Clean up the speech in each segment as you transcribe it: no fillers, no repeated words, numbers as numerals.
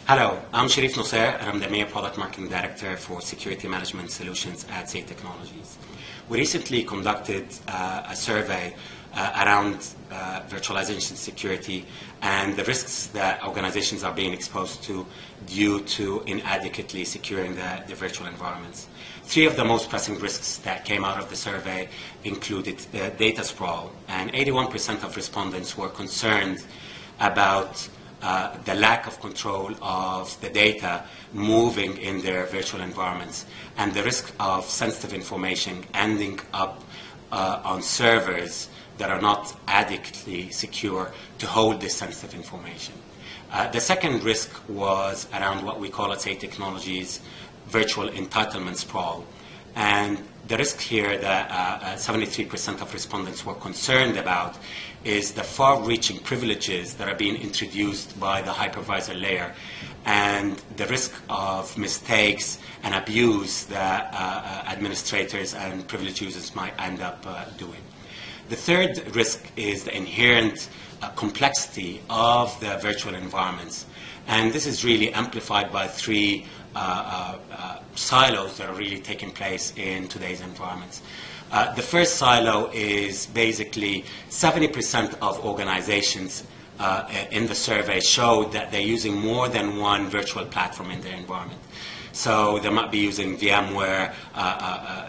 Hello, I'm Shirief Nosseir, and I'm the Mayor Product Marketing Director for Security Management Solutions at SAY Technologies. We recently conducted a survey around virtualization security and the risks that organizations are being exposed to due to inadequately securing the virtual environments. Three of the most pressing risks that came out of the survey included data sprawl, and 81% of respondents were concerned about the lack of control of the data moving in their virtual environments and the risk of sensitive information ending up on servers that are not adequately secure to hold this sensitive information. The second risk was around what we call at SAY Technologies virtual entitlement sprawl. And the risk here that 73% of respondents were concerned about is the far-reaching privileges that are being introduced by the hypervisor layer and the risk of mistakes and abuse that administrators and privileged users might end up doing. The third risk is the inherent complexity of the virtual environments. And this is really amplified by three silos that are really taking place in today's environments. The first silo is basically 70% of organizations in the survey showed that they're using more than one virtual platform in their environment. So they might be using VMware,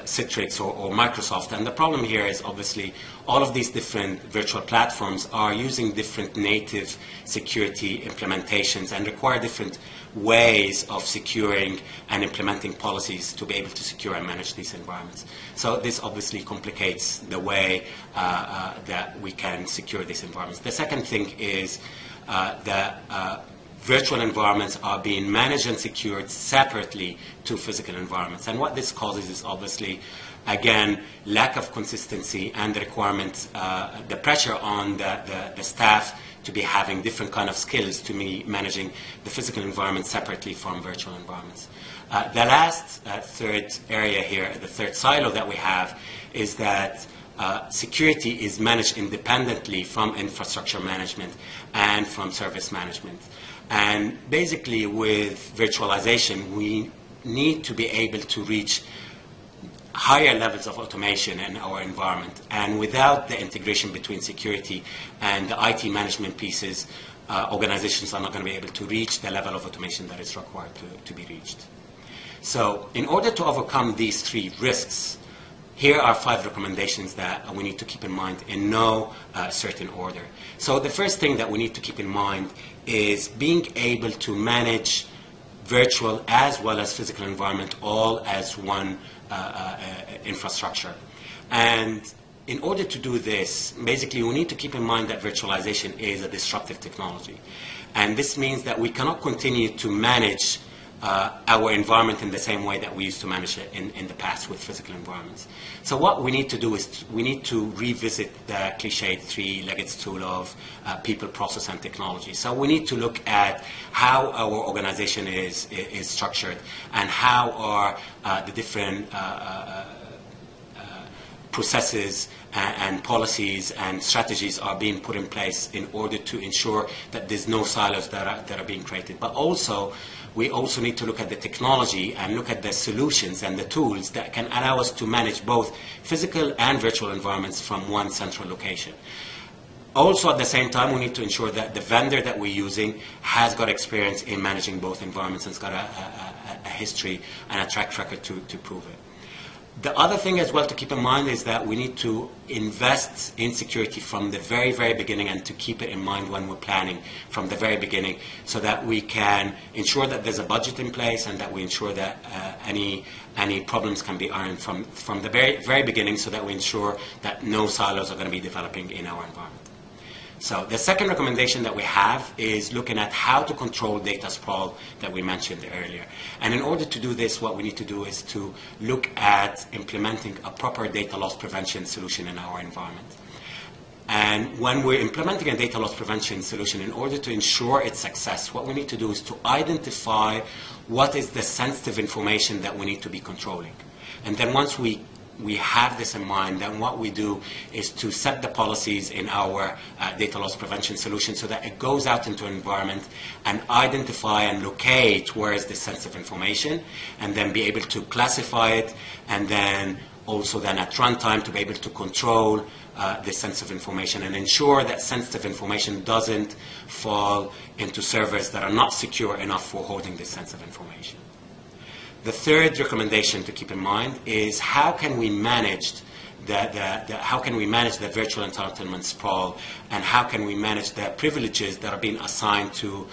Citrix, or Microsoft. And the problem here is obviously all of these different virtual platforms are using different native security implementations and require different ways of securing and implementing policies to be able to secure and manage these environments. So this obviously complicates the way that we can secure these environments. The second thing is that virtual environments are being managed and secured separately to physical environments. And what this causes is obviously, again, lack of consistency and the requirement, the pressure on the staff to be having different kind of skills to be managing the physical environment separately from virtual environments. The last third area here, the third silo that we have, is that security is managed independently from infrastructure management and from service management. And basically with virtualization, we need to be able to reach higher levels of automation in our environment. And without the integration between security and the IT management pieces, organizations are not going to be able to reach the level of automation that is required to be reached. So in order to overcome these three risks, here are 5 recommendations that we need to keep in mind in no certain order. So the first thing that we need to keep in mind is being able to manage virtual as well as physical environment all as one infrastructure. And in order to do this, basically we need to keep in mind that virtualization is a disruptive technology. And this means that we cannot continue to manage our environment in the same way that we used to manage it in the past with physical environments. So what we need to do is we need to revisit the cliched three-legged stool of people, process, and technology. So we need to look at how our organization is structured and how are the different processes and policies and strategies are being put in place in order to ensure that there's no silos that are being created. But also, we also need to look at the technology and look at the solutions and the tools that can allow us to manage both physical and virtual environments from one central location. Also, at the same time, we need to ensure that the vendor that we're using has got experience in managing both environments and has got a history and a track record to prove it. The other thing as well to keep in mind is that we need to invest in security from the very, very beginning and to keep it in mind when we're planning from the very beginning so that we can ensure that there's a budget in place and that we ensure that any problems can be ironed from the very, very beginning so that we ensure that no silos are going to be developing in our environment. So the second recommendation that we have is looking at how to control data sprawl that we mentioned earlier. And in order to do this, what we need to do is to look at implementing a proper data loss prevention solution in our environment. And when we're implementing a data loss prevention solution, in order to ensure its success, what we need to do is to identify what is the sensitive information that we need to be controlling. And then once we we have this in mind, then what we do is to set the policies in our data loss prevention solution so that it goes out into an environment and identify and locate where is this sensitive information, and then be able to classify it, and then also then at runtime to be able to control this sensitive information and ensure that sensitive information doesn't fall into servers that are not secure enough for holding this sensitive information. The third recommendation to keep in mind is how can we manage the virtual entitlement sprawl, and how can we manage the privileges that are being assigned to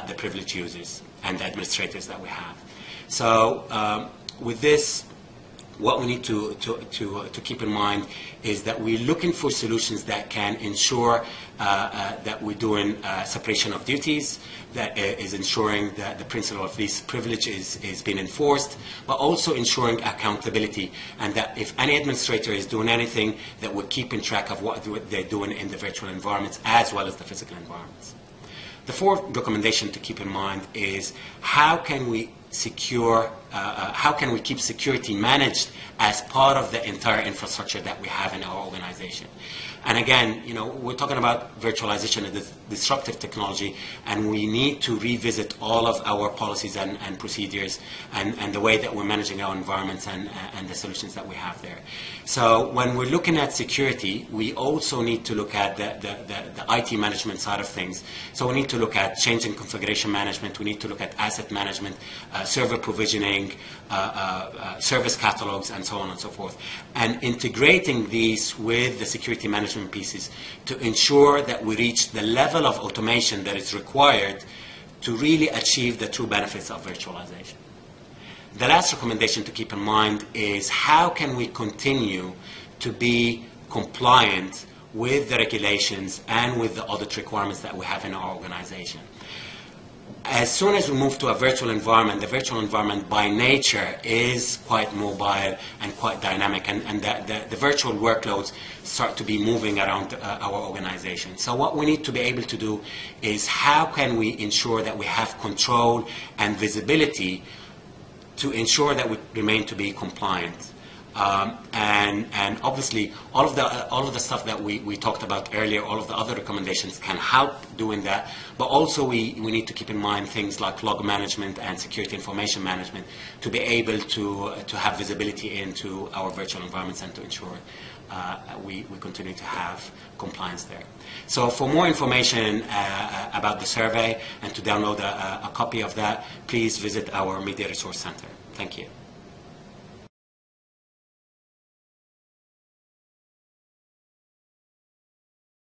the privileged users and the administrators that we have. So with this, what we need to keep in mind is that we're looking for solutions that can ensure that we're doing separation of duties, that is ensuring that the principle of least privilege is being enforced, but also ensuring accountability, and that if any administrator is doing anything, that we're keeping track of what they're doing in the virtual environments as well as the physical environments. The fourth recommendation to keep in mind is how can we keep security managed as part of the entire infrastructure that we have in our organization. And again, we're talking about virtualization and disruptive technology, and we need to revisit all of our policies and procedures and the way that we're managing our environments and the solutions that we have there. So when we're looking at security, we also need to look at the IT management side of things. So we need to look at change and configuration management, we need to look at asset management, server provisioning, service catalogs, and so on and so forth. And integrating these with the security management pieces to ensure that we reach the level of automation that is required to really achieve the true benefits of virtualization. The last recommendation to keep in mind is how can we continue to be compliant with the regulations and with the audit requirements that we have in our organization. As soon as we move to a virtual environment, the virtual environment by nature is quite mobile and quite dynamic, and the virtual workloads start to be moving around our organization. So what we need to be able to do is how can we ensure that we have control and visibility to ensure that we remain to be compliant. And obviously, all of the stuff that we talked about earlier, all of the other recommendations can help doing that. But also, we need to keep in mind things like log management and security information management to be able to have visibility into our virtual environments and to ensure we continue to have compliance there. So for more information about the survey and to download a copy of that, please visit our Media Resource Center. Thank you.